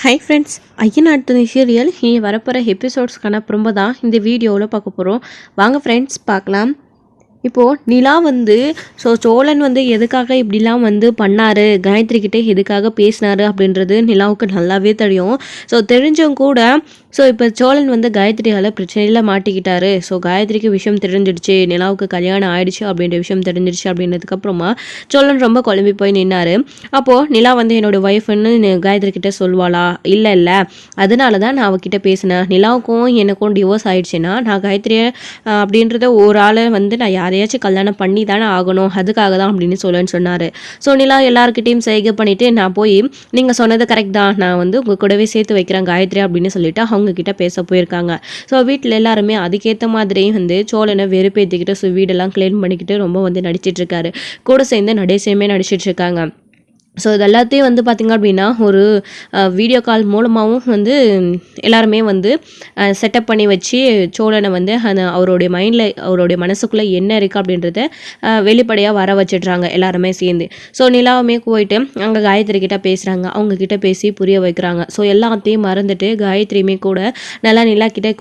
Hi friends, ஐயனாட்டு serial இனி வரப்போகிற எபிசோட்ஸ்க்கான promo தான் இந்த வீடியோவில் பார்க்க போகிறோம். வாங்க ஃப்ரெண்ட்ஸ் பார்க்கலாம். இப்போது நிலா சோழன் எதுக்காக இப்படிலாம் பண்ணார், காயத்ரி கிட்டே எதுக்காக பேசினார் அப்படின்றது நிலாவுக்கு நல்லாவே தெரியும். ஸோ தெரிஞ்சும் கூட இப்போ சோழன் காயத்ரியால் பிரச்சனையில் மாட்டிக்கிட்டாரு. ஸோ காயத்ரிக்கு விஷயம் தெரிஞ்சிடுச்சு, நிலாவுக்கு கல்யாணம் ஆயிடுச்சு அப்படின்ற விஷயம் தெரிஞ்சிடுச்சு அப்படின்றதுக்கப்புறமா சோழன் ரொம்ப குழம்பி போய் நின்னார். அப்போது நிலா என்னோடய ஒய்ஃப்னு காயத்ரி கிட்டே சொல்வாளா? இல்லை, அதனால தான் நான் அவகிட்ட பேசினேன். நிலாவுக்கும் எனக்கும் டிவோர்ஸ் ஆயிடுச்சுன்னா நான் காயத்ரியை அப்படின்றத ஒரு ஆளை நான் யாரையாச்சும் கல்யாணம் பண்ணி தானே ஆகணும், அதுக்காக தான் அப்படின்னு சொல்லன்னு சொன்னார். ஸோ நிலா எல்லாருக்கிட்டையும் செய்கை பண்ணிவிட்டு நான் போய் நீங்கள் சொன்னது கரெக்ட் தான், நான் உங்கள் கூடவே சேர்த்து வைக்கிறேன் காயத்ரி அப்படின்னு சொல்லிட்டு அவங்க கிட்ட பேச போயிருக்காங்க. ஸோ வீட்டில் எல்லாருமே அதுக்கேற்ற மாதிரி சோழனை வெறுப்பேற்றிக்கிட்டு வீடெல்லாம் கிளீன் பண்ணிக்கிட்டு ரொம்ப நடிச்சிட்டு இருக்காரு. கூட சேர்ந்து நடேசையுமே நடிச்சிட்டு இருக்காங்க. ஸோ இது எல்லாத்தையும் பார்த்திங்க அப்படின்னா ஒரு வீடியோ கால் மூலமாகவும் எல்லாருமே செட்டப் பண்ணி வச்சு சோழனை அவருடைய மைண்டில் அவருடைய மனசுக்குள்ளே என்ன இருக்குது அப்படின்றத வெளிப்படையாக வர வச்சிடுறாங்க எல்லாருமே சேர்ந்து. ஸோ நிலாவுமே போயிட்டு அங்கே காயத்ரி கிட்ட பேசுகிறாங்க, அவங்கக்கிட்ட பேசி புரிய வைக்கிறாங்க. ஸோ எல்லாத்தையும் மறந்துட்டு காயத்ரியுமே கூட நல்லா நிலா கிட்ட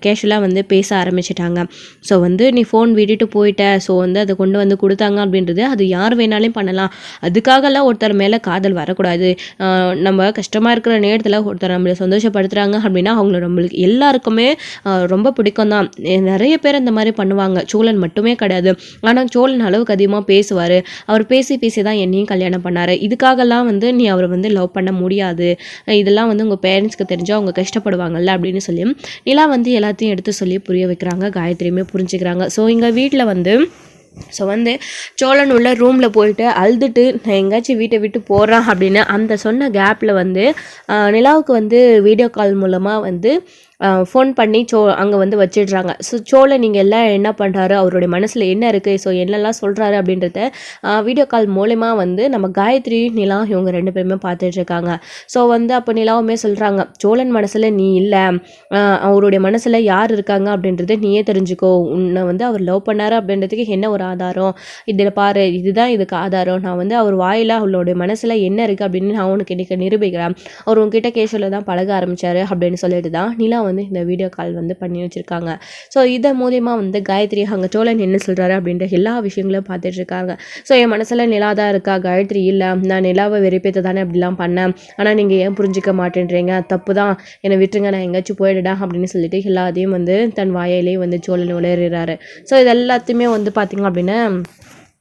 கேஷுவலாக பேச ஆரம்பிச்சிட்டாங்க. ஸோ நீ ஃபோன் விட்டுட்டு போயிட்ட, ஸோ அதை கொண்டு கொடுத்தாங்க அப்படின்றது அது யார் வேணாலும் பண்ணலாம், அதுக்காகலாம் ஒருத்தர் மேலே காதல் வரக்கூடாது. நம்ம கஷ்டமாக இருக்கிற நேரத்தில் ஒருத்தர் நம்மளை சந்தோஷப்படுத்துகிறாங்க அப்படின்னா அவங்கள நம்மளுக்கு எல்லாருக்குமே ரொம்ப பிடிக்கும் தான். நிறைய பேர் இந்த மாதிரி பண்ணுவாங்க, சோழன் மட்டுமே கிடையாது. ஆனால் சோழன் அளவுக்கு அதிகமாக பேசுவார். அவர் பேசி தான் என்னையும் கல்யாணம் பண்ணார். இதுக்காகலாம் நீ அவரை லவ் பண்ண முடியாது, இதெல்லாம் உங்கள் பேரண்ட்ஸ்க்கு தெரிஞ்சால் அவங்க கஷ்டப்படுவாங்கல்ல அப்படின்னு சொல்லி நிலா எல்லாத்தையும் எடுத்து சொல்லி புரிய வைக்கிறாங்க. காயத்ரியுமே புரிஞ்சுக்கிறாங்க. ஸோ இங்கே வீட்டில் ஸோ சோழன் உள்ள ரூமில் போயிட்டு அழுதுட்டு நான் எங்கேயாச்சும் வீட்டை விட்டு போகிறேன் அப்படின்னு அந்த சொன்ன கேப்பில் நிலாவுக்கு வீடியோ கால் மூலமாக ஃபோன் பண்ணி அங்கே வச்சிடுறாங்க. ஸோ சோழன் நீங்கள் எல்லாம் என்ன பண்ணுறாரு, அவருடைய மனசில் என்ன இருக்குது, ஸோ என்னெல்லாம் சொல்கிறாரு அப்படின்றத வீடியோ கால் மூலமா நம்ம காயத்ரி நிலா இவங்க ரெண்டு பேருமே பார்த்துட்ருக்காங்க. ஸோ அப்போ நிலாவுமே சொல்கிறாங்க, சோழன் மனசில் நீ இல்லை, அவருடைய மனசில் யார் இருக்காங்க அப்படின்றத நீயே தெரிஞ்சுக்கோ, உன்னை அவர் லவ் பண்ணாரு அப்படின்றதுக்கு என்ன ஒரு ஆதாரம், இதில் பாரு, இதுதான் இதுக்கு ஆதாரம், நான் அவர் வாயில் அவளுடைய மனசில் என்ன இருக்குது அப்படின்னு நான் உனக்கு இன்றைக்கி நிரூபிக்கிறேன், அவர் உங்ககிட்ட கேஷுவலில் தான் பழக ஆரம்பித்தார் அப்படின்னு சொல்லிட்டு தான் நிலா இந்த வீடியோ கால் பண்ணி வச்சுருக்காங்க. ஸோ இதை மூலிமா காயத்ரி அங்கே சோழன் என்ன சொல்கிறாரு அப்படின்ற எல்லா விஷயங்களும் பார்த்துட்டு இருக்காங்க. ஸோ என் மனசில் நிலா தான் இருக்கா, காயத்ரி இல்லை, நான் நிலாவை வெறுப்பேற்ற தானே அப்படிலாம் பண்ணேன், ஆனால் நீங்கள் ஏன் புரிஞ்சிக்க மாட்டேன்றீங்க, தப்பு தான், என்னை விட்டுருங்க, நான் எங்கேயாச்சும் போயிடா அப்படின்னு சொல்லிட்டு எல்லாத்தையும் தன் வாயிலேயே சோழன் உளறாரு. ஸோ இது எல்லாத்தையுமே பார்த்திங்க அப்படின்னா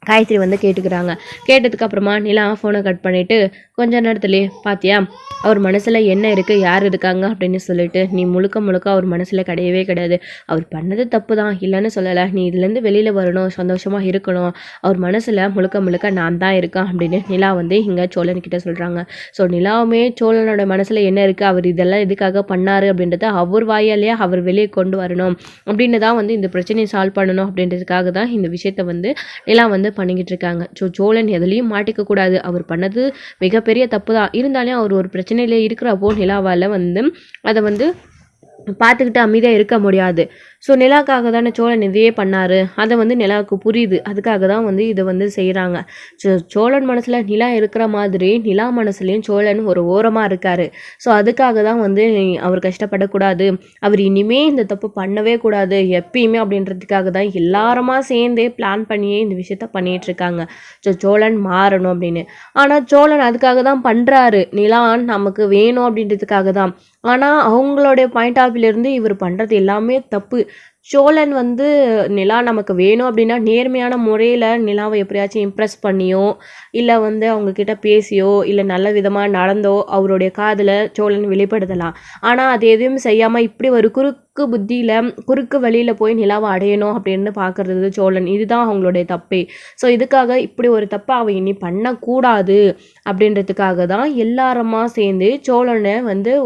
காயத்ரி கேட்டுக்கிறாங்க. கேட்டதுக்கப்புறமா நிலா ஃபோனை கட் பண்ணிவிட்டு கொஞ்ச நேரத்துலேயே பார்த்தியா அவர் மனசில் என்ன இருக்குது, யார் இருக்காங்க அப்படின்னு சொல்லிட்டு, நீ முழுக்க அவர் மனசில் கிடையவே கிடையாது, அவர் பண்ணது தப்பு தான், இல்லைன்னு சொல்லலை, நீ இதுலேருந்து வெளியில் வரணும், சந்தோஷமாக இருக்கணும், அவர் மனசில் முழுக்க நான் தான் இருக்கேன் அப்படின்னு நிலா இங்கே சோழன்கிட்ட சொல்கிறாங்க. ஸோ நிலாவுமே சோழனோட மனசில் என்ன இருக்குது, அவர் இதெல்லாம் எதுக்காக பண்ணார் அப்படின்றத அவர் வாயாலேயே அவர் வெளியே கொண்டு வரணும் அப்படின்னு தான் இந்த பிரச்சனையை சால்வ் பண்ணணும் அப்படின்றதுக்காக தான் இந்த விஷயத்தை நிலா பண்ணிக்கிட்டு இருக்காங்க. ஸோ சோழன் எதுலேயும் மாட்டிக்கக்கூடாது, அவர் பண்ணது மிகப்பெரிய தப்பு தான், இருந்தாலும் அவர் ஒரு பிரச்சனையில் இருக்கிறப்போ நிலாவால் அதை பார்த்துக்கிட்டு அமைதியாக இருக்க முடியாது. ஸோ நிலாவுக்காக தானே சோழன் இதையே பண்ணார், அதை நிலாவுக்கு புரியுது, அதுக்காக தான் இதை செய்கிறாங்க. சோழன் மனசில் நிலா இருக்கிற மாதிரி நிலா மனசுலேயும் சோழன் ஒரு ஓரமாக இருக்கார். ஸோ அதுக்காக தான் அவர் கஷ்டப்படக்கூடாது, அவர் இனிமே இந்த தப்பு பண்ணவே கூடாது எப்பயுமே அப்படின்றதுக்காக தான் எல்லாருமா சேர்ந்தே பிளான் பண்ணியே இந்த விஷயத்த பண்ணிகிட்ருக்காங்க. ஸோ சோழன் மாறணும் அப்படின்னு. ஆனால் சோழன் அதுக்காக தான் பண்ணுறாரு, நிலா நமக்கு வேணும் அப்படின்றதுக்காக தான். ஆனால் அவங்களுடைய பாயிண்ட் ஆஃப் வியூலேருந்து இவர் பண்ணுறது எல்லாமே தப்பு. சோழன் நிலா நமக்கு வேணும் அப்படின்னா நேர்மையான முறையில் நிலாவை எப்படியாச்சும் இம்ப்ரெஸ் பண்ணியோ இல்லை அவங்கக்கிட்ட பேசியோ இல்லை நல்ல விதமாக நடந்தோ அவருடைய காதில் சோழன் வெளிப்படுத்தலாம். ஆனால் அது எதுவும் செய்யாமல் இப்படி ஒரு குறுக்கு வழியில் போய் நிலாவை அடையணும் அப்படின்னு பார்க்குறது சோழன், இதுதான் அவங்களுடைய தப்பே. ஸோ இதுக்காக இப்படி ஒரு தப்பை அவ இனி பண்ணக்கூடாது அப்படின்றதுக்காக தான் எல்லாருமா சேர்ந்து சோழனை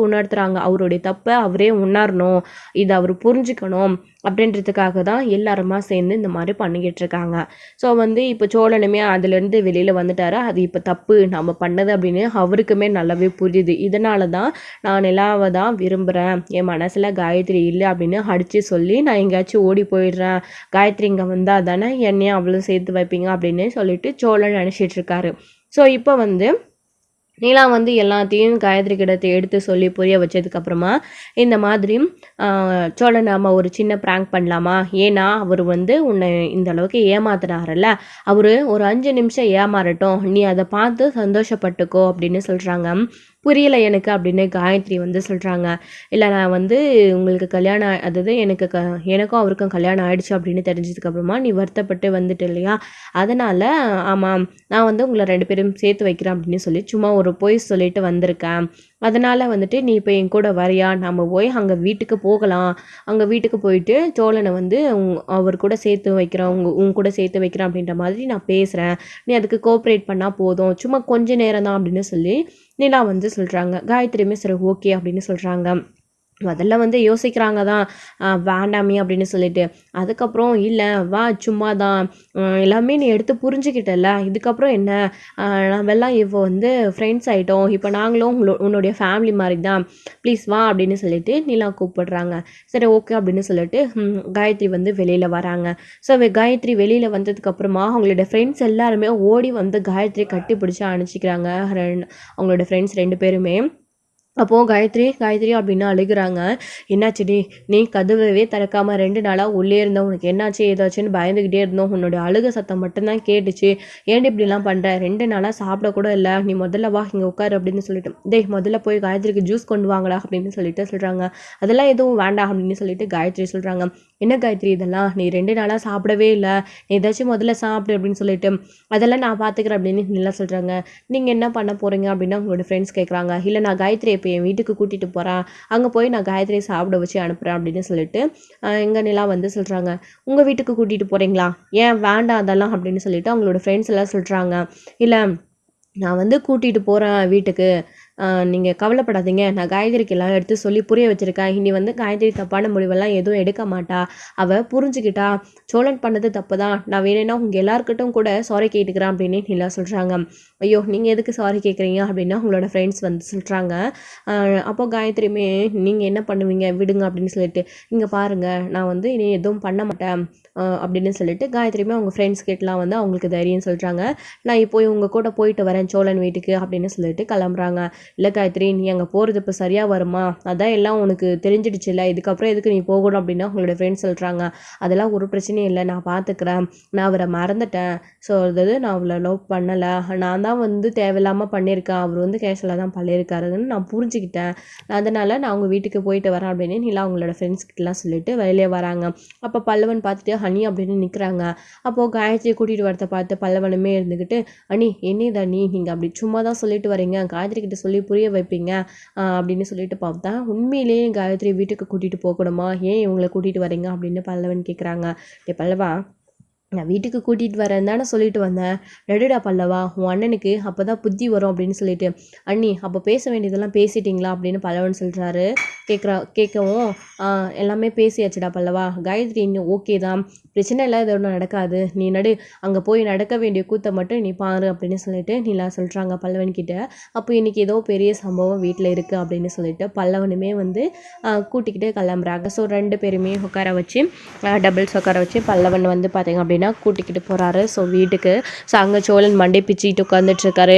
உணர்த்துறாங்க, அவருடைய தப்பை அவரே உணரணும், இதை அவர் புரிஞ்சுக்கணும் அப்படின்றதுக்காக தான் எல்லாருமா சேர்ந்து இந்த மாதிரி பண்ணிக்கிட்டு இருக்காங்க. ஸோ இப்போ சோழனுமே அதுலேருந்து வெளியில் வந்துட்டாரு, அது இப்போ தப்பு நம்ம பண்ணது அப்படின்னு அவருக்குமே நல்லாவே புரியுது. இதனால தான் நான் நிலாவை தான் விரும்புகிறேன், என் மனசில் காயத்ரி இல்லை அப்படின்னு அடித்து சொல்லி நான் எங்கேயாச்சும் ஓடி போயிடுறேன், காயத்ரி இங்கே வந்தால் தானே என்னையும் அவ்வளோ சேர்த்து வைப்பீங்க அப்படின்னு சொல்லிட்டு சோழன் நினச்சிட்டு இருக்காரு. ஸோ இப்போ நீலா வந்து எல்லாத்தையும் காயத்ரி கிட்ட எடுத்து சொல்லி புரிய வச்சதுக்கப்புறமா இந்த மாதிரி சோழன் நம்ம ஒரு சின்ன ப்ராங்க் பண்ணலாமா, ஏன்னா அவர் வந்து உன்னை இந்த அளவுக்கு ஏமாத்துறாருல்ல, அவர் ஒரு 5 நிமிஷம் ஏமாறட்டும், நீ அதை பார்த்து சந்தோஷப்பட்டுக்கோ அப்படின்னு சொல்கிறாங்க. புரியல எனக்கு அப்படின்னு காயத்ரி வந்து சொல்கிறாங்க. இல்லை நான் வந்து உங்களுக்கு கல்யாணம் அதாவது எனக்கும் அவருக்கும் கல்யாணம் ஆயிடுச்சு அப்படின்னு தெரிஞ்சதுக்கப்புறமா நீ வருத்தப்பட்டு வந்துட்டு இல்லையா, அதனால் ஆமாம் நான் வந்து உங்களை 2 பேரும் சேர்த்து வைக்கிறேன் அப்படின்னு சொல்லி சும்மா ஒரு பொய் சொல்லிட்டு வந்திருக்கேன். அதனால் வந்துட்டு நீ இப்போ என் கூட வரியா, நம்ம போய் அங்கே வீட்டுக்கு போகலாம், அங்கே வீட்டுக்கு போயிட்டு சோழனை வந்து அவர் கூட சேர்த்து வைக்கிறேன், உன் கூட சேர்த்து வைக்கிறேன் அப்படின்ற மாதிரி நான் பேசுகிறேன், நீ அதுக்கு கோஆப்ரேட் பண்ணால் போதும், சும்மா கொஞ்ச நேரம் தான் அப்படின்னு சொல்லி நிலா வந்து சொல்கிறாங்க. காயத்ரியுமே சரி ஓகே அப்படின்னு சொல்கிறாங்க. முதல்ல வந்து யோசிக்கிறாங்க தான் வேண்டாமே அப்படின்னு சொல்லிட்டு, அதுக்கப்புறம் இல்லை வா சும்மா தான் எல்லாமே நீ எடுத்து புரிஞ்சுக்கிட்டல, இதுக்கப்புறம் என்ன, நம்மெல்லாம் இப்போ வந்து ஃப்ரெண்ட்ஸ் ஆகிட்டோம், இப்போ நாங்களும் உன்னுடைய ஃபேமிலி மாதிரி தான், ப்ளீஸ் வா அப்படின்னு சொல்லிட்டு நிலா கூப்பிடுறாங்க. சரி ஓகே அப்படின்னு சொல்லிட்டு காயத்ரி வந்து வெளியில் வராங்க. ஸோ காயத்ரி வெளியில் வந்ததுக்கப்புறமா அவங்களோட ஃப்ரெண்ட்ஸ் எல்லாருமே ஓடி வந்து காயத்ரி கட்டி பிடிச்சி அனுப்பிச்சிக்கிறாங்க. அவங்களோட ஃப்ரெண்ட்ஸ் 2 பேருமே. அப்போது காயத்ரி காயத்ரி அப்படின்னு அழுகிறாங்க. என்னாச்சுடி, நீ கதவவே திறக்காமல் 2 நாளாக உள்ளே இருந்தோம், உனக்கு என்னாச்சு ஏதாச்சுன்னு பயந்துக்கிட்டே இருந்தோம், உன்னோட அழுக சத்தம் மட்டும்தான் கேட்டுச்சு, ஏன்டி இப்படிலாம் பண்ணுற, 2 நாளாக சாப்பிட கூட இல்லை, நீ முதல்ல வா இங்கே உட்காரு அப்படின்னு சொல்லிட்டு, டேய் முதல்ல போய் காயத்ரிக்கு ஜூஸ் கொண்டு வாங்கடா அப்படின்னு சொல்லிட்டு சொல்கிறாங்க. அதெல்லாம் எதுவும் வேண்டாம் அப்படின்னு சொல்லிட்டு காயத்ரி சொல்கிறாங்க. என்ன காயத்ரி இதெல்லாம், நீ 2 நாளாக சாப்பிடவே இல்லை, நீ ஏதாச்சும் முதல்ல சாப்பிடு அப்படின்னு சொல்லிட்டு, அதெல்லாம் நான் பார்த்துக்கிறேன் அப்படின்னு நல்லா சொல்கிறாங்க. நீங்கள் என்ன பண்ண போகிறீங்க அப்படின்னு அவங்களோட ஃப்ரெண்ட்ஸ் கேட்குறாங்க. இல்லை நான் காயத்ரி இப்போ என் வீட்டுக்கு கூட்டிகிட்டு போகிறேன், அங்கே போய் நான் காயத்ரியை சாப்பிட வச்சு அனுப்புகிறேன் அப்படின்னு சொல்லிட்டு எங்கள் நிலா வந்து சொல்கிறாங்க. உங்கள் வீட்டுக்கு கூட்டிகிட்டு போகிறீங்களா, ஏன் வேண்டாம் அதெல்லாம் அப்படின்னு சொல்லிட்டு அவங்களோட ஃப்ரெண்ட்ஸ் எல்லாம் சொல்கிறாங்க. இல்லை நான் வந்து கூட்டிகிட்டு போகிறேன் வீட்டுக்கு, நீங்கள் கவலைப்படாதீங்க, நான் காயத்ரிக்கு எல்லாம் எடுத்து சொல்லி புரிய வச்சுருக்கேன், இனி வந்து காயத்ரி தப்பான முடிவெல்லாம் எதுவும் எடுக்க மாட்டா, அவள் புரிஞ்சுக்கிட்டா, சோழன் பண்ணது தப்பு தான், நான் வேணும்னா உங்கள் எல்லாருக்கிட்டும் கூட சாரி கேட்டுக்கிறேன் அப்படின்னு நிலா சொல்கிறாங்க. ஐயோ நீங்கள் எதுக்கு சாரி கேட்குறீங்க அப்படின்னா அவங்களோட ஃப்ரெண்ட்ஸ் வந்து சொல்கிறாங்க. அப்போ காயத்ரியுமே நீங்கள் என்ன பண்ணுவீங்க விடுங்க அப்படின்னு சொல்லிட்டு, இங்கே பாருங்கள் நான் வந்து இனி எதுவும் பண்ண மாட்டேன் அப்படின்னு சொல்லிட்டு காயத்ரியுமே அவங்க ஃப்ரெண்ட்ஸ் கிட்டலாம் வந்து அவங்களுக்கு தைரியம் சொல்கிறாங்க. நான் இப்போ உங்கள் கூட போயிட்டு வரேன் சோழன் வீட்டுக்கு அப்படின்னு சொல்லிட்டு கிளம்புறாங்க. இல்லை காயத்ரி நீ அங்கே போகிறது இப்போ சரியாக வருமா, அதான் எல்லாம் உனக்கு தெரிஞ்சிடுச்சுல்ல, இதுக்கப்புறம் எதுக்கு நீ போகணும் அப்படின்னா அவங்களோட ஃப்ரெண்ட்ஸ் சொல்கிறாங்க. அதெல்லாம் ஒரு பிரச்சனையும் இல்லை, நான் பார்த்துக்கிறேன், நான் அவரை மறந்துட்டேன், ஸோ அதாவது நான் அவளை லவ் பண்ணலை, நான் தான் வந்து தேவையில்லாமல் பண்ணியிருக்கேன், அவர் வந்து கேஷுவலாக தான் பண்ணியிருக்காருன்னு நான் புரிஞ்சுக்கிட்டேன், அதனால் நான் அவங்க வீட்டுக்கு போயிட்டு வரேன் அப்படின்னு நீலா அவங்களோட ஃப்ரெண்ட்ஸ் கிட்டலாம் சொல்லிட்டு வெளியே வராங்க. அப்போ பல்லவன் பார்த்துட்டு ஹனி அப்படின்னு நிற்கிறாங்க. அப்போது காயத்ரி கூட்டிகிட்டு வரதை பார்த்து பல்லவனுமே இருந்துக்கிட்டு, அனி என்னதா நீ நீங்கள் அப்படி சும்மா தான் சொல்லிட்டு வரீங்க, காயத்ரி கிட்ட சொல்லி புரிய வைப்பீங்க அப்படின்னு சொல்லிட்டு பார்த்தா, உண்மையிலேயே காயத்ரி வீட்டுக்கு கூட்டிகிட்டு போகணுமா, ஏன் இவங்களை கூட்டிகிட்டு வரீங்க அப்படின்னு பல்லவன் கேட்குறாங்க. பல்லவா நான் வீட்டுக்கு கூட்டிகிட்டு வரேன் தானே சொல்லிட்டு வந்தேன், நடுடா பல்லவா உன் அண்ணனுக்கு அப்போ தான் புத்தி வரும் அப்படின்னு சொல்லிட்டு, அண்ணி அப்போ பேச வேண்டியதெல்லாம் பேசிட்டிங்களா அப்படின்னு பல்லவன் சொல்கிறாரு. கேட்கவும் எல்லாமே பேசியாச்சுடா பல்லவா, காயத்ரி இன்னும் ஓகே தான், பிரச்சனை இல்லை, இது ஒன்றும் நடக்காது, நீ அங்கே போய் நடக்க வேண்டிய கூத்தை மட்டும் நீ பாரு அப்படின்னு சொல்லிட்டு நீலா சொல்கிறாங்க பல்லவன்கிட்ட. அப்போ இன்றைக்கி ஏதோ பெரிய சம்பவம் வீட்டில் இருக்குது அப்படின்னு சொல்லிட்டு பல்லவனுமே வந்து கூட்டிக்கிட்டு கிளம்புறாங்க. ஸோ 2 பேருமே உட்கார வச்சு டபுள்ஸ் உட்கார வச்சு பல்லவன் வந்து பார்த்திங்க அப்படின்னா கூட்டிக்கிட்டு போகிறாரு ஸோ வீட்டுக்கு. ஸோ அங்கே சோழன் மண்டை பிச்சுக்கிட்டு உட்காந்துட்ருக்காரு.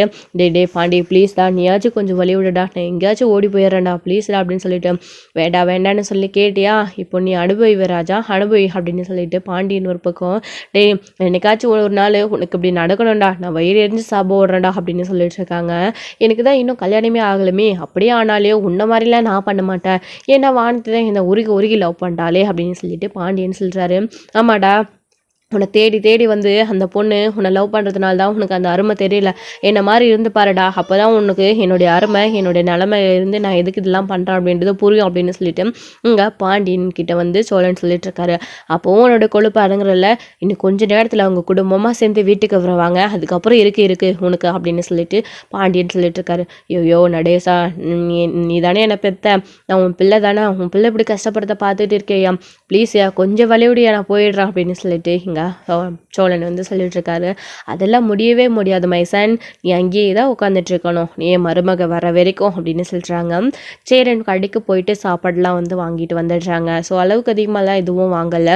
டே பாண்டி ப்ளீஸ்டா, நீயாச்சும் கொஞ்சம் வழி விடுடா, நான் எங்கேயாச்சும் ஓடி போயிடுறேன்டா ப்ளீஸ்டா அப்படின்னு சொல்லிட்டு, வேண்டான்னு சொல்லி கேட்டியா, இப்போ நீ அனுபவி ராஜா அனுபவி அப்படின்னு சொல்லிட்டு பாண்டியன் ஒரு பக்கம், டே என்னைக்காச்சும் ஒரு நாள் உனக்கு இப்படி நடக்கணும்டா, நான் வயிறு எரிஞ்சு சாப்பிட ஓடுறேன்டா அப்படின்னு சொல்லிட்டு இருக்காங்க. எனக்கு தான் இன்னும் கல்யாணமே ஆகலுமே, அப்படியே ஆனாலே உன்ன மாதிரிலாம் நான் பண்ண மாட்டேன், ஏன்னா வானத்தை தான் இந்த உருகி லவ் பண்ணிட்டாலே அப்படின்னு சொல்லிட்டு பாண்டியன் சொல்கிறாரு. ஆமாடா, உன்னை தேடி வந்து அந்த பொண்ணு உன்னை லவ் பண்ணுறதுனால தான் உனக்கு அந்த அருமை தெரியல, என்ன மாதிரி இருந்து பாருடா, அப்போ தான் உனக்கு என்னுடைய அருமை என்னுடைய நிலமை இருந்து நான் எதுக்கு இதெல்லாம் பண்ணுறேன் அப்படின்றது புரியும் அப்படின்னு சொல்லிட்டு இங்கே பாண்டியன் கிட்ட வந்து சோழன் சொல்லிட்டு இருக்காரு. அப்போவும் உன்னோட கொழுப்பு அடங்குறல, இன்னும் கொஞ்சம் நேரத்தில் அவங்க குடும்பமாக சேர்ந்து வீட்டுக்கு வருவாங்க, அதுக்கப்புறம் இருக்கு உனக்கு அப்படின்னு சொல்லிட்டு பாண்டியன் சொல்லிட்டு இருக்காரு. ஐயோ நடேசா, நீ தானே என்னை பெத்த, நான் உன் பிள்ளை தானே, உன் பிள்ளை இப்படி கஷ்டப்படுறத பார்த்துட்டு இருக்கேயா, ப்ளீஸ்யா கொஞ்சம் வழிவிடியா, நான் போயிடுறேன் அப்படின்னு சொல்லிட்டு இங்கே சோழன் வந்து சொல்லிட்டு இருக்காரு. அதெல்லாம் முடியவே முடியாது மைசன், நீ அங்கேயே தான் உட்காந்துட்டு இருக்கணும், நீ மருமக வர வரைக்கும் அப்படின்னு சொல்கிறாங்க. சேரன் கடைக்கு போயிட்டு சாப்பாடுலாம் வந்து வாங்கிட்டு வந்துடுறாங்க. ஸோ அளவுக்கு அதிகமாகலாம் எதுவும் வாங்கலை.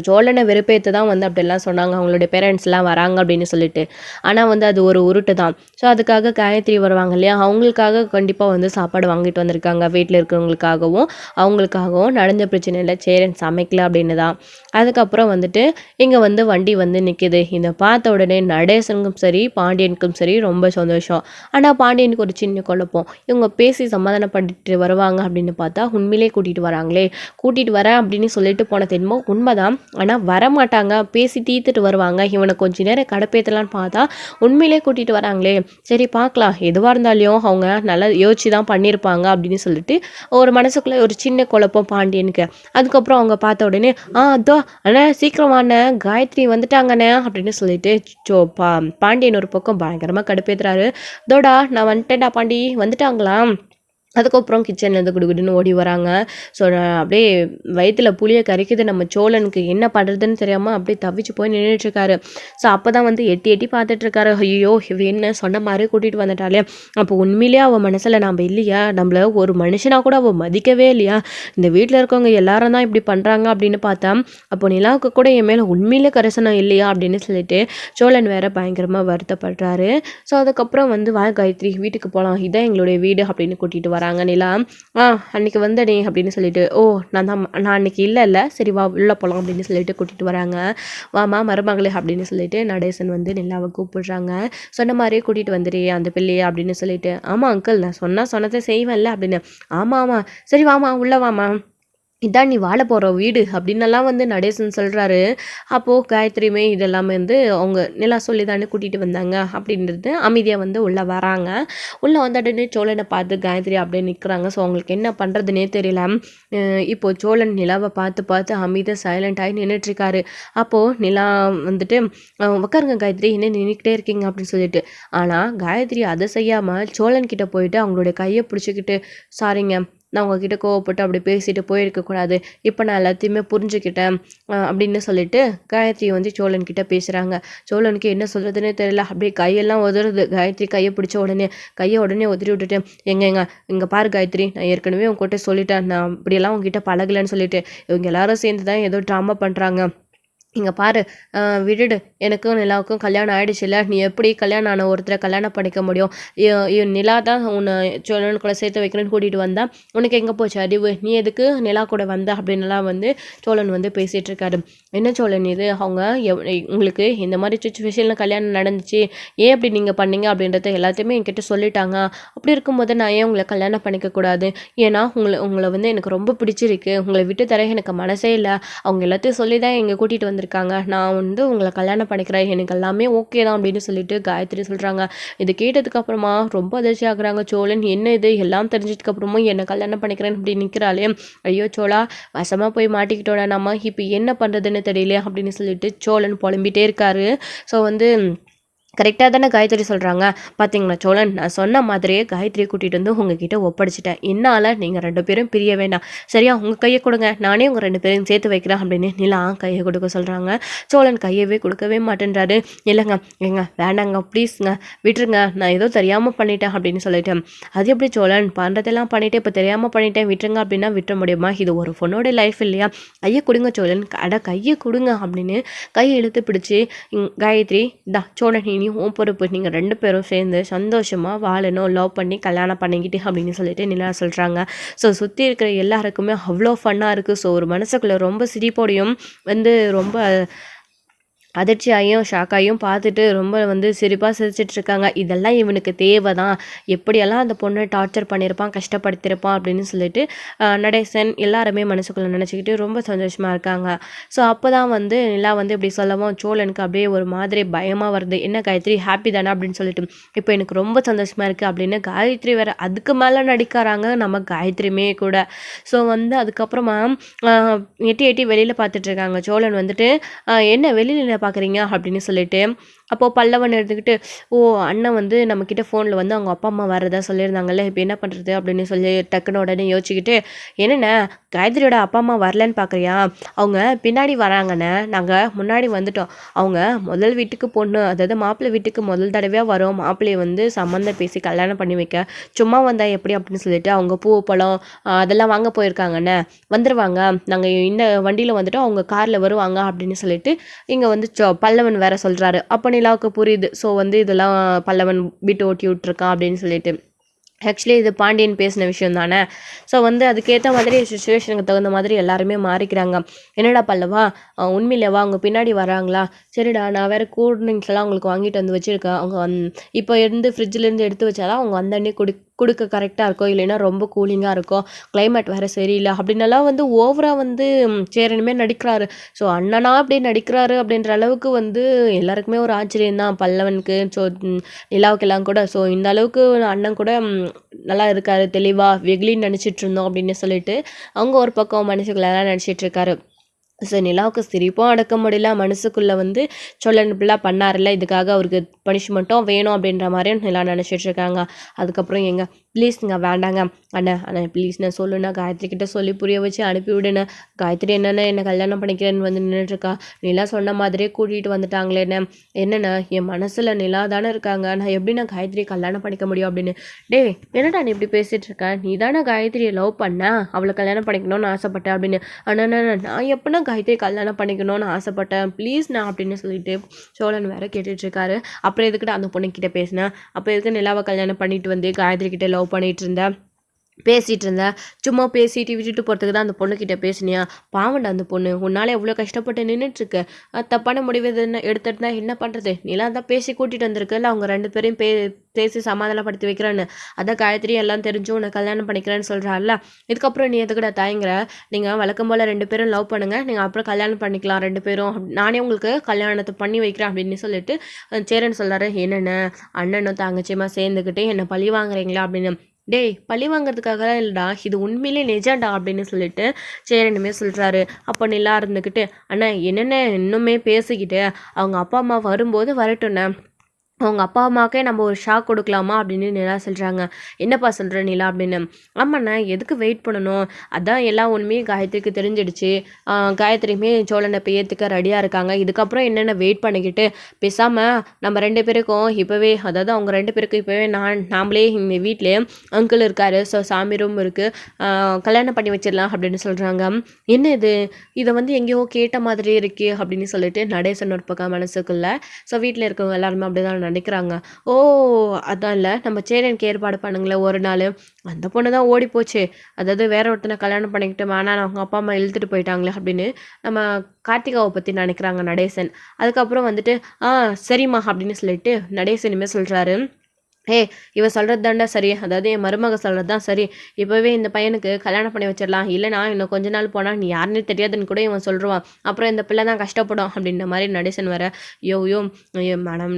சோழனை வெறுப்பேற்ற தான் வந்து அப்படிலாம் சொன்னாங்க, அவங்களுடைய பேரண்ட்ஸ்லாம் வராங்க அப்படின்னு சொல்லிட்டு. ஆனால் வந்து அது ஒரு உருட்டு தான். ஸோ அதுக்காக காயத்ரி வருவாங்க இல்லையா, அவங்களுக்காக கண்டிப்பாக வந்து சாப்பாடு வாங்கிட்டு வந்திருக்காங்க. வீட்டில் இருக்கிறவங்களுக்காகவும் அவங்களுக்காகவும் நடந்த பிரச்சனையில் சேரன் சமைக்கல அப்படின்னு தான். அதுக்கப்புறம் வந்துட்டு இங்கே வந்து வண்டி வந்து நிற்கிது. இதை பார்த்த உடனே நடேசனுக்கும் சரி பாண்டியனுக்கும் சரி ரொம்ப சந்தோஷம். ஆனால் பாண்டியனுக்கு ஒரு சின்ன குழப்பம், இவங்க பேசி சமாதானப்பட்டு வருவாங்க அப்படின்னு பார்த்தா உண்மையிலே கூட்டிகிட்டு வராங்களே. கூட்டிகிட்டு வரேன் அப்படின்னு சொல்லிட்டு போன தெரியுமோ உண்மைதான். ஆனால் வரமாட்டாங்க, பேசி தீர்த்துட்டு வருவாங்க. இவனை கொஞ்ச நேரம் கடப்பேற்றலான்னு பார்த்தா உண்மையிலே கூட்டிகிட்டு வராங்களே, சரி பார்க்கலாம், எதுவாக இருந்தாலையும் அவங்க நல்லா யோசிச்சு தான் பண்ணியிருப்பாங்க அப்படின்னு சொல்லிட்டு ஒரு மனசுக்குள்ளே ஒரு சின்ன குழப்பம் பாண்டியனுக்கு. அதுக்கப்புறம் அவங்க பார்த்த உடனே அதோ அண்ணா சீக்கிரம் வாண்ணே, காயத்ரி வந்துட்டாங்கண்ணே அப்படின்னு சொல்லிட்டு பாண்டியன் ஒரு பக்கம் பயங்கரமாக கடுப்பேற்றுறாரு. தோடா நான் வந்துட்டேன்டா பாண்டி, வந்துட்டாங்களா? அதுக்கப்புறம் கிச்சன்லேருந்து குடுகுடுன்னு ஓடி வராங்க. ஸோ அப்படியே வயிற்றுல புளியை கரைக்குது நம்ம சோழனுக்கு. என்ன பண்ணுறதுன்னு தெரியாமல் அப்படியே தவிச்சு போய் நின்றுட்டுருக்காரு. ஸோ அப்போ தான் வந்து எட்டி எட்டி பார்த்துட்ருக்காரு. ஐயோ இவ என்ன சொன்ன மாதிரி கூட்டிகிட்டு வந்துட்டாலே, அப்போ உண்மையிலேயே அவள் மனசில் நம்ம இல்லையா, நம்மள ஒரு மனுஷனாக கூட அவள் மதிக்கவே இல்லையா, இந்த வீட்டில் இருக்கவங்க எல்லாரும் தான் இப்படி பண்ணுறாங்க அப்படின்னு பார்த்தா அப்போ நிலாவுக்கு கூட என் மேலே உண்மையிலே கரிசனம் இல்லையா அப்படின்னு சொல்லிட்டு சோழன் வேற பயங்கரமாக வருத்தப்படுறாரு. ஸோ அதுக்கப்புறம் வந்து வா காயத்ரி வீட்டுக்கு போகலாம், இதான் எங்களுடைய வீடு அப்படின்னு கூட்டிகிட்டு வராங்க. நிலா அன்னைக்கு வந்தனே அப்படின்னு சொல்லிட்டு, ஓ நான் அன்னைக்கு இல்லை, சரி வா உள்ள போகலாம் அப்படின்னு சொல்லிட்டு கூட்டிகிட்டு வராங்க. வாமா மருமகளே அப்படின்னு சொல்லிட்டு நடேசன் வந்து நிலாவை கூப்பிடுறாங்க. சொன்ன மாதிரியே கூட்டிகிட்டு வந்துடு அந்த பிள்ளையே அப்படின்னு சொல்லிட்டு. ஆமாம் அங்கிள், நான் சொன்னதை செய்வேன்ல அப்படின்னு. ஆமாம் சரி வாமா உள்ள வாமா, இதான் நீ வாழ போகிற வீடு அப்படின்னெல்லாம் வந்து நடேசன் சொல்கிறாரு. அப்போது காயத்ரியுமே இதெல்லாமே வந்து அவங்க நிலா சொல்லி தானே கூட்டிகிட்டு வந்தாங்க அப்படின்றது அமைதியாக வந்து உள்ளே வராங்க. உள்ளே வந்துட்டு சோழனை பார்த்து காயத்ரி அப்படியே நிற்கிறாங்க. ஸோ அவங்களுக்கு என்ன பண்ணுறதுனே தெரியல. இப்போது சோழன் நிலாவை பார்த்து அமைதியாக சைலண்ட் ஆகி நின்றுட்டுருக்காரு. அப்போது நிலா வந்துட்டு உட்காருங்க காயத்ரி, என்ன நின்றுக்கிட்டே இருக்கீங்க அப்படின்னு சொல்லிட்டு. ஆனால் காயத்ரி அதை செய்யாமல் சோழன் கிட்டே போயிட்டு அவங்களுடைய கையை பிடிச்சிக்கிட்டு, சாரிங்க நான் உங்ககிட்ட கோவப்பட்டு அப்படி பேசிட்டு போயிருக்கக்கூடாது, இப்போ நான் எல்லாத்தையுமே புரிஞ்சுக்கிட்டேன் அப்படின்னு சொல்லிட்டு காயத்ரி வந்து சோழன்கிட்ட பேசுகிறாங்க. சோழனுக்கு என்ன சொல்கிறதுனே தெரியல, அப்படியே கையெல்லாம் உதறுது. காயத்ரி கையை பிடிச்ச உடனே உதறி விட்டுட்டு, இங்கே பாரு காயத்ரி, நான் ஏற்கனவே உங்ககிட்ட சொல்லிட்டேன், நான் அப்படியெல்லாம் உங்ககிட்ட பழகலைன்னு சொல்லிட்டு. இவங்க எல்லாரும் சேர்ந்து தான் ஏதோ ட்ராமா பண்ணுறாங்க. இங்கே பாரு, விடுடு, எனக்கும் நிலாவுக்கும் கல்யாணம் ஆகிடுச்சுல்ல, நீ எப்படி கல்யாணம் ஆன ஒருத்தரை கல்யாணம் பண்ணிக்க முடியும்? நிலா தான் உன்னை சோழன் கூட சேர்த்து வைக்கிறேன்னு கூட்டிகிட்டு வந்தா, உனக்கு எங்கே போச்சு அறிவு, நீ எதுக்கு நிலா கூட வந்த அப்படின்லாம் வந்து சோழன் வந்து பேசிகிட்டு இருக்காரு. என்ன சோழன் இது, அவங்க உங்களுக்கு இந்த மாதிரி சுச்சுவேஷனில் கல்யாணம் நடந்துச்சு, ஏன் அப்படி நீங்கள் பண்ணீங்க அப்படின்றத எல்லாத்தையுமே என்கிட்ட சொல்லிட்டாங்க. அப்படி இருக்கும்போது நான் ஏன் உங்களை கல்யாணம் பண்ணிக்கக்கூடாது? ஏன்னா உங்களை வந்து எனக்கு ரொம்ப பிடிச்சிருக்கு, உங்களை விட்டு தர எனக்கு மனசே இல்லை, அவங்க எல்லாத்தையும் சொல்லி தான் எங்கள் கூட்டிகிட்டு வந்திருக்காங்க, நான் வந்து உங்களை கல்யாணம் பண்ணிக்கிறேன், எனக்கு எல்லாமே ஓகே தான் அப்படின்னு சொல்லிட்டு காயத்ரி சொல்கிறாங்க. இது கேட்டதுக்கு அப்புறமா ரொம்ப அதிர்ச்சி ஆகுறாங்க சோழன். என்ன இது, எல்லாம் தெரிஞ்சதுக்கு அப்புறமும் என்னை கல்யாணம் பண்ணிக்கிறேன் அப்படி நிற்கிறாளே, ஐயோ சோழா வசமாக போய் மாட்டிக்கிட்டோட நம்ம, இப்போ என்ன பண்ணுறதுன்னு தெரியல அப்படின்னு சொல்லிட்டு சோழன் புலம்பிகிட்டே இருக்காரு. ஸோ வந்து கரெக்டாக தானே காயத்ரி சொல்கிறாங்க. பார்த்தீங்களா சோழன், நான் சொன்ன மாதிரியே காயத்ரியை கூட்டிகிட்டு வந்து உங்ககிட்ட ஒப்படைச்சிட்டேன். என்னால் நீங்கள் 2 பேரும் பிரிய வேண்டாம், சரியா? உங்கள் கையை கொடுங்க, நானே உங்கள் 2 பேரையும் சேர்த்து வைக்கிறேன் அப்படின்னு நிலா கையை கொடுக்க சொல்கிறாங்க. சோழன் கையவே கொடுக்கவே மாட்டேன்றாரு. இல்லைங்க வேண்டாங்க ப்ளீஸ்ங்க, விட்டுருங்க, நான் ஏதோ தெரியாமல் பண்ணிட்டேன் அப்படின்னு சொல்லிட்டேன். அது எப்படி சோழன், பண்ணுறதெல்லாம் பண்ணிவிட்டு இப்போ தெரியாமல் பண்ணிட்டேன் விட்டுருங்க அப்படின்னா விட்டுற முடியுமா? இது ஒரு பொண்ணோட லைஃப் இல்லையா? கையை கொடுங்க சோழன், கையை கொடுங்க அப்படின்னு கையை இழுத்து பிடிச்சி, காயத்ரி தான் சோழன் உன் பொறுப்பு, நீங்கள் 2 பேரும் சேர்ந்து சந்தோஷமாக வாழணும், லவ் பண்ணி கல்யாணம் பண்ணிக்கிட்டு அப்படின்னு சொல்லிட்டு நிலா சொல்கிறாங்க. ஸோ சுற்றி இருக்கிற எல்லாருக்குமே அவ்வளோ ஃபன்னாக இருக்குது. ஸோ ஒரு மனசுக்குள்ளே ரொம்ப சிரிப்போடையும் வந்து ரொம்ப அதிர்ச்சியாயும் ஷாக்காயும் பார்த்துட்டு ரொம்ப வந்து சிரிப்பாக சிரிச்சிட்ருக்காங்க. இதெல்லாம் இவனுக்கு தேவை தான், எப்படியெல்லாம் அந்த பொண்ணை டார்ச்சர் பண்ணியிருப்பான், கஷ்டப்படுத்தியிருப்பான் அப்படின்னு சொல்லிட்டு நடேசன் எல்லாருமே மனசுக்குள்ளே நினச்சிக்கிட்டு ரொம்ப சந்தோஷமாக இருக்காங்க. ஸோ அப்போ தான் வந்து நிலா வந்து இப்படி சொல்லவும் சோழனுக்கு அப்படியே ஒரு மாதிரி பயமாக வருது. என்ன காயத்ரி ஹாப்பி தானே அப்படின்னு சொல்லிட்டு, இப்போ எனக்கு ரொம்ப சந்தோஷமாக இருக்குது அப்படின்னு காயத்ரி வேறு அதுக்கு மேலே நடிக்கிறாங்க நம்ம காயத்ரியுமே கூட. ஸோ வந்து அதுக்கப்புறமா எட்டி வெளியில் பார்த்துட்ருக்காங்க. சோழன் வந்துட்டு என்ன வெளியில் பார்க்குறீங்க அப்படின்னு சொல்லிட்டு, அப்போது பல்லவன் எடுத்துக்கிட்டு, ஓ அண்ணன் வந்து நம்மக்கிட்ட ஃபோனில் வந்து அவங்க அப்பா அம்மா வரதா சொல்லியிருந்தாங்கல்ல, இப்போ என்ன பண்ணுறது அப்படின்னு சொல்லி டக்குன்னு உடனே யோசிச்சுக்கிட்டு, என்னண்ணே காயத்ரியோட அப்பா அம்மா வரலன்னு பார்க்குறியா? அவங்க பின்னாடி வராங்கண்ணே, நாங்கள் முன்னாடி வந்துட்டோம். அவங்க முதல் வீட்டுக்கு பொண்ணு, அதாவது மாப்பிள்ளை வீட்டுக்கு முதல் தடவையாக வரோம், மாப்பிள்ளையை வந்து சம்மந்தம் பேசி கல்யாணம் பண்ணி வைக்க சும்மா வந்தால் எப்படி அப்படின்னு சொல்லிட்டு அவங்க பூ பழம் அதெல்லாம் வாங்க போயிருக்காங்கண்ணே, வந்துடுவாங்க, நாங்கள் இந்த வண்டியில் வந்துட்டோம், அவங்க காரில் வருவாங்க அப்படின்னு சொல்லிட்டு இங்கே வந்து பல்லவன் வேற சொல்கிறாரு. அப்போ நிலாவுக்கு புரியுது, ஸோ வந்து இதெல்லாம் பல்லவன் விட்டு ஓட்டி விட்டுருக்கான் அப்படின்னு சொல்லிட்டு. ஆக்சுவலி இது பாண்டியன் பேசின விஷயம் தானே. ஸோ வந்து அதுக்கேற்ற மாதிரி சுச்சுவேஷனுக்கு தகுந்த மாதிரி எல்லாருமே மாறிக்கிறாங்க. என்னடா பல்லவா, உண்மையிலேவா அவங்க பின்னாடி வராங்களா? சரிடா, நான் வேறு கூல் ட்ரிங்க்ஸ் எல்லாம் அவங்களுக்கு வாங்கிட்டு வந்து வச்சுருக்கேன். அவங்க இப்போ இருந்து ஃப்ரிட்ஜிலேருந்து எடுத்து வச்சாதான் அவங்க வந்தோடனே கொடுக்க கரெக்டாக இருக்கும், இல்லைன்னா ரொம்ப கூலிங்காக இருக்கும், கிளைமேட் வேறு சரியில்லை அப்படின்னலாம் வந்து ஓவராக வந்து சேரனுமே நடிக்கிறாரு. ஸோ அண்ணனா அப்படி நடிக்கிறாரு அப்படின்ற அளவுக்கு வந்து எல்லாருக்குமே ஒரு ஆச்சரியம் தான் பல்லவனுக்கு, ஸோ நிலாவுக்கெல்லாம் கூட. ஸோ இந்த அளவுக்கு அண்ணன் கூட நல்லா இருக்காரு, தெளிவாக வெகுலின்னு நினச்சிட்டு இருந்தோம் அப்படின்னு சொல்லிட்டு அவங்க ஒரு பக்கம் மனசுக்குள்ளெல்லாம் நினச்சிட்டு இருக்காரு. ஸோ நிலாவுக்கு சிரிப்பும் அடக்க முடியல, மனசுக்குள்ளே வந்து சோழன் இப்படிலாம் பண்ணார்ல, இதுக்காக அவருக்கு பனிஷ்மெண்ட்டும் வேணும் அப்படின்ற மாதிரியும் நிலா நினச்சிட்டு இருக்காங்க. அதுக்கப்புறம் எங்க ப்ளீஸ்ங்க வேண்டாங்க அண்ணா ப்ளீஸ்ண்ணே சொல்லுண்ணா, காயத்ரி கிட்ட சொல்லி புரிய வச்சு அனுப்பி விடுண்ணே. காயத்ரி என்னென்ன என்னை கல்யாணம் பண்ணிக்கிறேன்னு வந்து நின்றுட்டுருக்கா, நிலா சொன்ன மாதிரியே கூட்டிகிட்டு வந்துட்டாங்களேண்ணே. என்னென்ன என் மனசில் நிலா தானே இருக்காங்க, நான் எப்படி நான் காயத்ரி கல்யாணம் பண்ணிக்க முடியும் அப்படின்னு. டே என்னடா நீ இப்படி பேசிகிட்டு இருக்க, நீ தானே காயத்ரியை லவ் பண்ண, அவளை கல்யாணம் பண்ணிக்கணும்னு ஆசைப்பட்டேன் அப்படின்னு. அண்ணா நான் எப்படின்னா காயத்ரி கல்யாணம் பண்ணிக்கணும்னு ஆசைப்பட்டேன், ப்ளீஸ்ண்ணா அப்படின்னு சொல்லிட்டு சோழன் வேற கேட்டுட்ருக்காரு. அப்புறம் எதுக்கிட்ட அந்த பொண்ணுக்கிட்ட பேசினேன், அப்போ எதுக்கு நிலாவை கல்யாணம் பண்ணிட்டு வந்து காயத்ரி கிட்ட லவ் பண்ணிட்டு இருந்தேன், பேசிகிட்டு இருந்தேன், சும்மா பேசிட்டு விட்டுட்டு போகிறதுக்கு தான் அந்த பொண்ணுக்கிட்ட பேசினியா? பாவண்டா அந்த பொண்ணு, உன்னால் எவ்வளோ கஷ்டப்பட்டு நின்றுட்டுருக்கு, தப்பான முடிவு என்ன எடுத்துட்டுனா என்ன பண்ணுறது? நீலாம் தான் பேசி கூட்டிகிட்டு வந்திருக்குல்ல, அவங்க 2 பேரையும் பேசி சமாதானப்படுத்தி வைக்கிறேன்னு. அதான் காயத்ரி எல்லாம் தெரிஞ்சும் உன்னை கல்யாணம் பண்ணிக்கிறேன்னு சொல்கிறாள்ல, இதுக்கப்புறம் நீ எதுக்கூட தயங்குற? நீங்கள் வழக்கம் போல் 2 பேரும் லவ் பண்ணுங்கள், நீங்கள் அப்புறம் கல்யாணம் பண்ணிக்கலாம் 2 பேரும், நானே உங்களுக்கு கல்யாணத்தை பண்ணி வைக்கிறேன் அப்படின்னு சொல்லிட்டு சேரன் சொல்கிறாரு. என்னென்ன அண்ணனும் தங்கச்சியமாக சேர்ந்துக்கிட்டு என்னை பழி வாங்குறீங்களா அப்படின்னு. டேய் பழி வாங்குறதுக்காகலாம் இல்லைடா, இது உண்மையிலே நிஜம்டா அப்படின்னு சொல்லிட்டு சேரனுமே சொல்கிறாரு. அப்போ நிலா இருந்துக்கிட்டு, அண்ணா என்னென்ன இன்னுமே பேசிக்கிட்டு, அவங்க அப்பா அம்மா வரும்போது வரட்டுண்ணே, அவங்க அப்பா அம்மாவுக்கே நம்ம ஒரு ஷாக் கொடுக்கலாமா அப்படின்னு நிலா சொல்கிறாங்க. என்னப்பா சொல்கிற நிலா அப்படின்னு. ஆமாண்ணா எதுக்கு வெயிட் பண்ணணும், அதான் எல்லா உண்மையும் காயத்ரிக்கு தெரிஞ்சிடுச்சு, காயத்ரியுமே சோழனை இப்போ ஏற்றுக்க ரெடியாக இருக்காங்க, இதுக்கப்புறம் என்னென்ன வெயிட் பண்ணிக்கிட்டு பேசாமல் நம்ம 2 பேருக்கும் இப்போவே, அதாவது அவங்க 2 பேருக்கும் இப்போவே நாமளே இந்த வீட்டிலே அங்கிள் இருக்கார், ஸோ சாமி ரூம் இருக்குது, கல்யாணம் பண்ணி வச்சிடலாம் அப்படின்னு சொல்கிறாங்க. என்ன இது, இதை வந்து எங்கேயோ கேட்ட மாதிரி இருக்கே அப்படின்னு சொல்லிட்டு நடேசன் ஒரு பக்கம் மனசுக்குள்ளே. ஸோ வீட்டில் இருக்கவங்க எல்லாருமே அப்படி தான் நினைக்கிறாங்க. ஓ அதான் இல்லை, நம்ம சேரனுக்கு ஏற்பாடு பண்ணுங்களேன் ஒரு நாள், அந்த பொண்ணு தான் ஓடி போச்சு, அதாவது வேற ஒருத்தனை கல்யாணம் பண்ணிக்கிட்டு வேணாம் அவங்க அப்பா அம்மா இழுத்துட்டு போயிட்டாங்களே அப்படின்னு நம்ம கார்த்திகாவை பற்றி நினைக்கிறாங்க நடேசன். அதுக்கப்புறம் வந்துட்டு சரிம்மா அப்படின்னு சொல்லிட்டு நடேசனுமே சொல்கிறாரு. இவ சொல்கிறது தாண்டா சரி, அதாவது என் மருமக சொல்கிறது தான் சரி, இப்போவே இந்த பையனுக்கு கல்யாணம் பண்ணி வச்சிடலாம், இல்லைனா இன்னும் கொஞ்ச நாள் போனால் நீ யாருன்னே தெரியாதுன்னு கூட இவன் சொல்லுவான், அப்புறம் இந்த பிள்ளை தான் கஷ்டப்படும் அப்படின்ற மாதிரி நடேசன் வர. யோ மனம்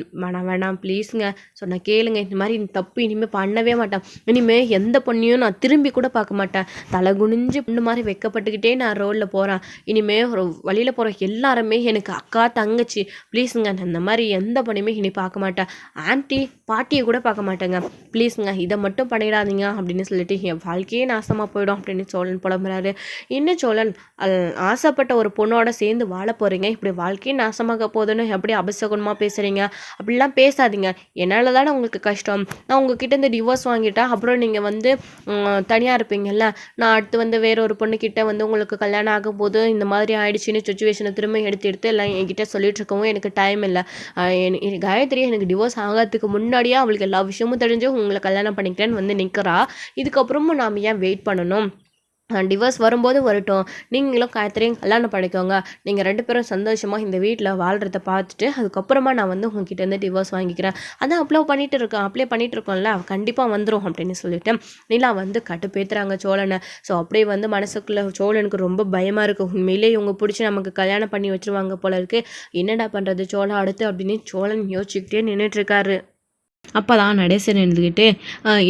வேணாம் ப்ளீஸுங்க, சொன்ன கேளுங்க, இந்த மாதிரி தப்பு இனிமேல் பண்ணவே மாட்டேன், இனிமேல் எந்த பொண்ணையும் நான் திரும்பி கூட பார்க்க மாட்டேன், தலை குனிஞ்சு பொண்ணு மாதிரி வைக்கப்பட்டுக்கிட்டே நான் ரோட்டில் போகிறேன், இனிமேல் ஒரு வழியில் போகிற எல்லாருமே எனக்கு அக்கா தங்கச்சி, ப்ளீஸுங்க நான் இந்த மாதிரி எந்த பொண்ணுமே இனி பார்க்க மாட்டேன், ஆன்ட்டி பாட்டியை கூட பார்க்க மாட்டேங்க, ப்ளீஸுங்க இதை மட்டும் பண்ணிடாதீங்க அப்படின்னு சொல்லிட்டு என் வாழ்க்கையே நாசமாக போயிடும் அப்படின்னு சோழன் புலம்புறாரு. இன்னும் சோழன் ஆசைப்பட்ட ஒரு பொண்ணோட சேர்ந்து வாழ போகிறீங்க, இப்படி வாழ்க்கையே நாசமாக போகுதுன்னு எப்படி அபசகுணமாக பேசுகிறீங்க, அப்படிலாம் பேசாதீங்க, என்னால் தானே உங்களுக்கு கஷ்டம், நான் உங்ககிட்ட இந்த டிவோர்ஸ் வாங்கிட்டா அப்புறம் நீங்கள் வந்து தனியாக இருப்பீங்கல்ல, நான் அடுத்து வந்து வேற ஒரு பொண்ணுக்கிட்ட வந்து உங்களுக்கு கல்யாணம் ஆகும் போது இந்த மாதிரி ஆயிடுச்சுன்னு சுச்சுவேஷனை திரும்ப எடுத்து எல்லாம் என்கிட்ட சொல்லிட்டு இருக்கவும் எனக்கு டைம் இல்லை, காயத்ரி எனக்கு டிவோர்ஸ் ஆகிறதுக்கு முன்னாடியே அவளுக்கு எல்லா விஷயமும் தெரிஞ்சு உங்களை கல்யாணம் பண்ணிக்கிறேன்னு வந்து நிற்கிறா, இதுக்கப்புறமும் நாம் ஏன் வெயிட் பண்ணணும், டிவோர்ஸ் வரும்போது வரட்டும், நீங்களும் காயத்ரியும் கல்யாணம் பண்ணிக்கோங்க, நீங்கள் 2 பேரும் சந்தோஷமாக இந்த வீட்டில் வாழ்கிறத பார்த்துட்டு அதுக்கப்புறமா நான் வந்து உங்ககிட்ட இருந்து டிவோர்ஸ் வாங்கிக்கிறேன், அதான் அப்ளை பண்ணிட்டு இருக்கோம்ல கண்டிப்பாக வந்துடும் அப்படின்னு சொல்லிட்டு நிலா வந்து கட்டுப்பேத்துறாங்க சோழனை. ஸோ அப்படியே வந்து மனசுக்குள்ளே சோழனுக்கு ரொம்ப பயமாக இருக்குது, உண்மையிலே இவங்க பிடிச்சி நமக்கு கல்யாணம் பண்ணி வச்சுருவாங்க போல இருக்குது, என்னடா பண்ணுறது சோழன் அடுத்து அப்படின்னு சோழன் யோசிச்சுக்கிட்டே நின்றுட்டுருக்காரு. அப்போ தான் நடேசன் இருந்துக்கிட்டு,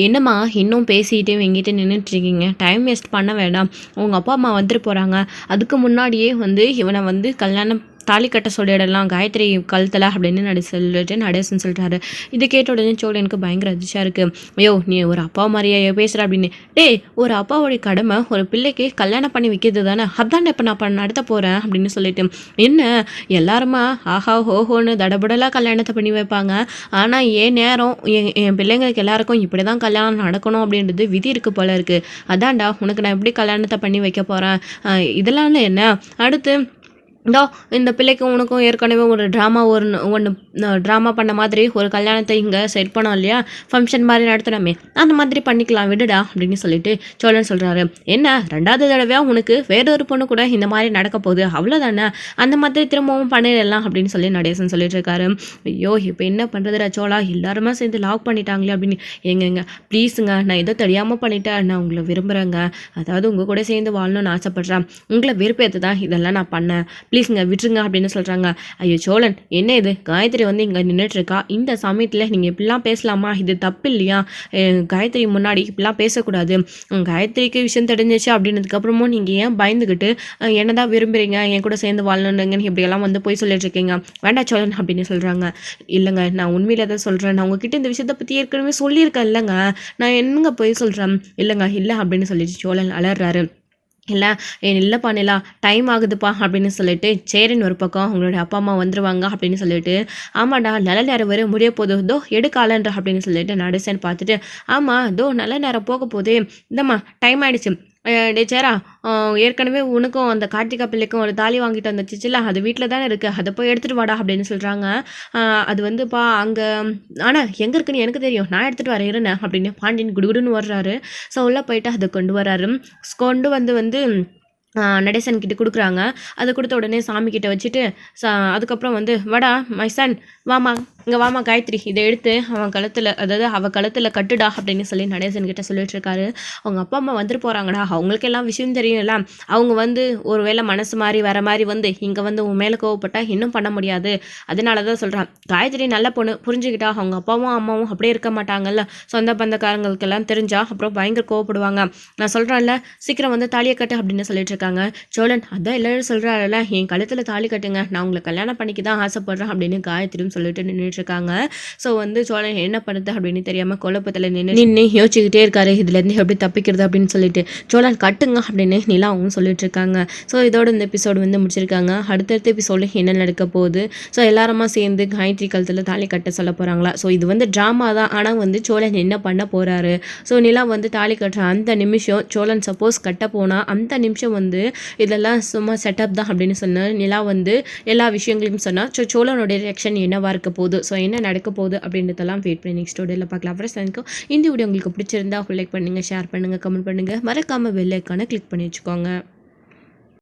என்னம்மா இன்னும் பேசிக்கிட்டே எங்கிட்ட நின்றுட்டுருக்கீங்க, டைம் வேஸ்ட் பண்ண வேண்டாம், உங்கள் அப்பா அம்மா வந்துட்டு போகிறாங்க, அதுக்கு முன்னாடியே வந்து இவனை வந்து கல்யாணம் தாலி கட்ட சொல்லிடலாம் காயத்ரி கழுத்தில் அப்படின்னு சொல்லிட்டு நடேசன் சொல்கிறாரு. இது கேட்ட உடனே சோழனுக்கு பயங்கர அதிர்ச்சியாக இருக்குது. ஐயோ நீ ஒரு அப்பா மாதிரியா பேசுகிற அப்படின்னு. டேய் ஒரு அப்பாவோடைய கடமை ஒரு பிள்ளைக்கு கல்யாணம் பண்ணி வைக்கிறது தானே, அதான் இப்போ நான் நடத்த போகிறேன் அப்படின்னு சொல்லிட்டு. என்ன எல்லாருமா ஆஹா ஹோஹோன்னு தடபடலாக கல்யாணத்தை பண்ணி வைப்பாங்க, ஆனால் ஏன் நேரம் என் பிள்ளைங்களுக்கு எல்லாருக்கும் இப்படி தான் கல்யாணம் நடக்கணும் அப்படின்றது விதி இருக்குது போல இருக்குது. அதான்டா உனக்கு நான் எப்படி கல்யாணத்தை பண்ணி வைக்க போகிறேன், இதெல்லாம் என்ன. அடுத்து இதோ இந்த பிள்ளைக்கு உனக்கும் ஏற்கனவே ஒரு ஒன்று ட்ராமா பண்ண மாதிரி ஒரு கல்யாணத்தை இங்கே செட் பண்ணோம் இல்லையா, ஃபங்க்ஷன் மாதிரி நடத்தினோமே, அந்த மாதிரி பண்ணிக்கலாம் விடுடா அப்படின்னு சொல்லிட்டு சோழன் சொல்கிறாரு. என்ன 2வது தடவையாக உனக்கு வேறொரு பொண்ணு கூட இந்த மாதிரி நடக்க போகுது, அவ்வளோதானே, அந்த மாதிரி திரும்பவும் பண்ணிடலாம் அப்படின்னு சொல்லி நடேசன் சொல்லிட்டு இருக்காரு. ஐயோ இப்போ என்ன பண்ணுறதுடா சோழா, எல்லாருமே சேர்ந்து லாக் பண்ணிட்டாங்களே அப்படின்னு. எங்கங்க ப்ளீஸுங்க, நான் ஏதோ தெரியாமல் பண்ணிட்டேன், நான் உங்களை விரும்புகிறேங்க, அதாவது உங்கள் கூட சேர்ந்து வாழணும்னு ஆசைப்பட்றேன், உங்களை விருப்பத்தை தான் இதெல்லாம் நான் பண்ணேன், ப்ளீஸுங்க விட்டுருங்க அப்படின்னு சொல்கிறாங்க. ஐயோ சோழன் என்ன இது, காயத்ரி வந்து இங்கே நின்றுட்டுருக்கா, இந்த சமயத்தில் நீங்கள் இப்படிலாம் பேசலாமா, இது தப்பு இல்லையா, காயத்ரி முன்னாடி இப்படிலாம் பேசக்கூடாது, காயத்ரிக்கு விஷயம் தெரிஞ்சிச்சு அப்படின்னதுக்கப்புறமும் நீங்கள் ஏன் பயந்துக்கிட்டு என்னதான் விரும்புகிறீங்க, என் கூட சேர்ந்து வாழணுங்கன்னு இப்படியெல்லாம் வந்து போய் சொல்லிட்டு இருக்கீங்க, வேண்டாம் சோழன் அப்படின்னு சொல்கிறாங்க. இல்லைங்க நான் உண்மையில தான் சொல்கிறேன், நான் உங்ககிட்ட இந்த விஷயத்தை பற்றி ஏற்கனவே சொல்லியிருக்கேன் இல்லைங்க, நான் என்னங்க போய் சொல்கிறேன், இல்லைங்க இல்லை அப்படின்னு சொல்லிட்டு சோழன் அலறாரு. இல்லைப்பா நிலா டைம் ஆகுதுப்பா அப்படின்னு சொல்லிட்டு சேரன் ஒரு பக்கம் அவங்களுடைய அப்பா அம்மா வந்துருவாங்க அப்படின்னு சொல்லிட்டு, ஆமாடா நல்ல நேரம் வரை முடிய போதும் தோ எடுக்காலன்ற அப்படின்னு சொல்லிட்டு நடேசன் பார்த்துட்டு, ஆமாம் தோ நல்ல நேரம் போக போதே, இந்தம்மா டைம் ஆயிடுச்சு, டே சேரா ஏற்கனவே உனக்கும் அந்த கார்த்திகா பிள்ளைக்கும் ஒரு தாலி வாங்கிட்டு வந்துச்சுல, அது வீட்டில் தானே இருக்குது, அதை போய் எடுத்துகிட்டு வாடா அப்படின்னு சொல்கிறாங்க. அது வந்துப்பா அங்கே, ஆனால் எங்கே இருக்குன்னு எனக்கு தெரியும், நான் எடுத்துகிட்டு வரேன் இருந்தேன் அப்படின்னு பாண்டியன் குடுகுடுன்னு வர்றாரு. ஸோ உள்ளே போயிட்டு அதை கொண்டு வர்றாரு. கொண்டு வந்து நடேசன் கிட்ட கொடுக்குறாங்க. அதை கொடுத்த உடனே சாமி கிட்ட வச்சுட்டு அதுக்கப்புறம் வந்து வடா மை சன் வாமா இங்கே வாமா காயத்ரி, இதை எடுத்து அவன் கழுத்தில், அதாவது அவள் கழுத்தில் கட்டுடா அப்படின்னு சொல்லி நடேசன் கிட்ட சொல்லிட்டு இருக்காரு. அவங்க அப்பா அம்மா வந்துட்டு போகிறாங்கடா, அவங்களுக்கு எல்லாம் விஷயம் தெரியும்ல, அவங்க வந்து ஒரு வேளை மனசு மாதிரி வர மாதிரி வந்து இங்கே வந்து உன் மேலே கோவப்பட்டா இன்னும் பண்ண முடியாது, அதனால தான் சொல்கிறான். காயத்ரி நல்ல பொண்ணு புரிஞ்சுக்கிட்டா, அவங்க அப்பாவும் அம்மாவும் அப்படியே இருக்க மாட்டாங்கல்ல, சொந்த பந்தக்காரங்களுக்கெல்லாம் தெரிஞ்சா அப்புறம் பயங்கர கோவப்படுவாங்க, நான் சொல்கிறேன்ல சீக்கிரம் வந்து தாலியை கட்டு அப்படின்னு சொல்லிட்டு இருக்காங்க. சோழன் அதான் எல்லாரும் சொல்கிறாருல்ல, என் கழுத்தில் தாலி கட்டுங்க, நான் உங்களை கல்யாணம் பண்ணிக்க தான் ஆசைப்படுறேன் அப்படின்னு காயத்ரியும் சொல்லிட்டு நின்றுட்டு இருக்காங்க. ஸோ வந்து சோழன் என்ன பண்ணுது அப்படின்னு தெரியாமல் குழப்பத்தில் நின்று யோசிச்சுக்கிட்டே இருக்காரு, இதுலேருந்து எப்படி தப்பிக்கிறது அப்படின்னு சொல்லிட்டு. சோழன் கட்டுங்க அப்படின்னு நிலாவும் சொல்லிட்டு இருக்காங்க. ஸோ இதோட இந்த எபிசோடு வந்து முடிச்சிருக்காங்க. அடுத்தடுத்த எபிசோடு என்ன நடக்க போகுது, ஸோ எல்லாருமா சேர்ந்து காயத்ரி கழுத்தில் தாலி கட்ட சொல்ல போகிறாங்களா, ஸோ இது வந்து ட்ராமா தான், ஆனால் வந்து சோழன் என்ன பண்ண போகிறாரு, ஸோ நிலா வந்து தாலி கட்டுற அந்த நிமிஷம் சோழன் சப்போஸ் கட்ட போனால் அந்த நிமிஷம் வந்து இதெல்லாம் சும்மா செட்டப் தான் அப்படின்னு சொன்ன நிலா வந்து எல்லா விஷயங்களையும் சொன்னால், ஸோ சோழனுடைய ரியாக்ஷன் என்னவா இருக்க போகுது, ஸோ என்ன நடக்க போகுது அப்படின்றதெல்லாம் வெயிட் பண்ணி நெக்ஸ்ட் வீடியோவில் பார்க்கலாம். ஃப்ரெண்ட்ஸ் எனக்கு இந்த வீடியோ உங்களுக்கு பிடிச்சிருந்தா லைக் பண்ணுங்கள், ஷேர் பண்ணுங்கள், கமெண்ட் பண்ணுங்கள், மறக்காமல் பெல் ஐக்கானை கிளிக் பண்ணி வச்சுக்கோங்க.